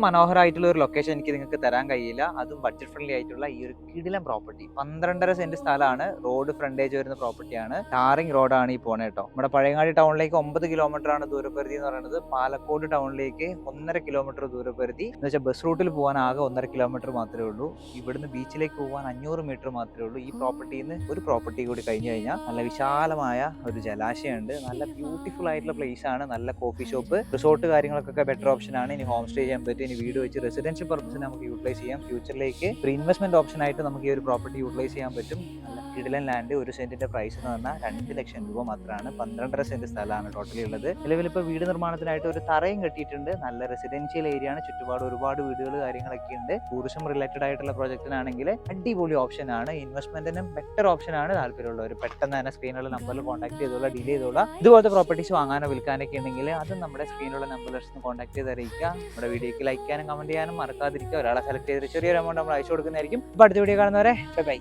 മനോഹരമായിട്ടുള്ള ഒരു ലൊക്കേഷൻ എനിക്ക് നിങ്ങൾക്ക് തരാൻ കഴിയില്ല. അതും ബഡ്ജറ്റ് ഫ്രണ്ട്ലി ആയിട്ടുള്ള ഈ ഒരു കിടിലൻ പ്രോപ്പർട്ടി. 12.5 സെന്റ് സ്ഥലമാണ്. റോഡ് ഫ്രണ്ടേജ് വരുന്ന പ്രോപ്പർട്ടിയാണ്. ടാറിംഗ് റോഡാണ് ഈ പോണേ കേട്ടോ. നമ്മുടെ പഴയങ്ങാടി ടൗണിലേക്ക് 9 കിലോമീറ്റർ ആണ് ദൂരപരിധി എന്ന് പറയുന്നത്. പാലക്കോട് ടൗണിലേക്ക് 1.5 കിലോമീറ്റർ ദൂരപരിധി എന്ന് വെച്ചാൽ ബസ് റൂട്ടിൽ പോകാൻ ആകെ 1.5 കിലോമീറ്റർ മാത്രമേ ഉള്ളൂ. ഇവിടുന്ന് ബീച്ചിലേക്ക് പോകാൻ 500 മീറ്റർ മാത്രമേ ഉള്ളൂ. ഈ പ്രോപ്പർട്ടിയിൽ നിന്ന് ഒരു പ്രോപ്പർട്ടി കൂടി കഴിഞ്ഞു കഴിഞ്ഞാൽ നല്ല വിശാലമായ ഒരു ജലാശയമുണ്ട്. നല്ല ബ്യൂട്ടിഫുൾ ആയിട്ടുള്ള പ്ലേസ് ആണ്. നല്ല കോഫി ഷോപ്പ്, റിസോർട്ട് കാര്യങ്ങൾക്കൊക്കെ ബെറ്റർ ഓപ്ഷൻ ആണ്. ഇനി ഹോം സ്റ്റേ ചെയ്യാൻ പറ്റും. ഇനി വീട് വെച്ച് റെസിഡൻഷ്യൽ പർപ്പസിന് നമുക്ക് യൂട്ടിലൈസ് ചെയ്യാം. ഫ്യൂച്ചറിലേക്ക് ഒരു ഇൻവെസ്റ്റ്മെന്റ് ഓപ്ഷൻ ആയിട്ട് നമുക്ക് ഈ ഒരു പ്രോപ്പർട്ടി യൂട്ടിലൈസ് ചെയ്യാൻ പറ്റും. നല്ല കിടിലൻ ലാൻഡ്. 1 സെന്റിന്റെ പ്രൈസ് എന്ന് പറഞ്ഞാൽ 2 ലക്ഷം രൂപ മാത്രമാണ്. 12.5 സെന്റ് സ്ഥലമാണ് ടോട്ടലി ഉള്ളത്. നിലവിൽ ഇപ്പോൾ വീട് നിർമ്മാണത്തിനായിട്ട് ഒരു തറയും കെട്ടിയിട്ടുണ്ട്. നല്ല റെസിഡൻഷ്യൽ ഏരിയ ആണ്. ചുറ്റുപാട് ഒരുപാട് വീടുകൾ കാര്യങ്ങളൊക്കെ ഉണ്ട്. ടൂറിസം റിലേറ്റഡ് ആയിട്ടുള്ള പ്രൊജക്റ്റിനാണെങ്കിൽ അടിപൊളി ഓപ്ഷൻ ആണ്. ഇൻവെസ്റ്റ്മെന്റിനും ബെറ്റർ ഓപ്ഷൻ ആണ്. താല്പര്യമുള്ളവർ പെട്ടെന്ന് തന്നെ സ്ക്രീനിലുള്ള നമ്പറിൽ കോൺടാക്ട് ചെയ്തോളാം, ഡീൽ ചെയ്തോളാം. ഇതുപോലത്തെ പ്രോപ്പർട്ടീസ് വാങ്ങാനോ വിൽക്കാനൊക്കെ ഉണ്ടെങ്കിൽ അതും നമ്മുടെ സ്ക്രീനിലുള്ള നമ്പറിൽ കോൺടാക്ട് ചെയ്ത് അറിയിക്കുക. നമ്മുടെ വീഡിയോക്ക് ലൈക്ക് ചെയ്യാനും കമന്റ് ചെയ്യാനും മറക്കാതിരിക്കുക. ഒരാളെ സെലക്ട് ചെയ്തിട്ട് ചെറിയൊരു എമൗണ്ട് നമ്മൾ അയച്ചു കൊടുക്കുന്നതായിരിക്കും. അപ്പോൾ അടുത്ത വീഡിയോ കാണുന്നവരെ ബൈ.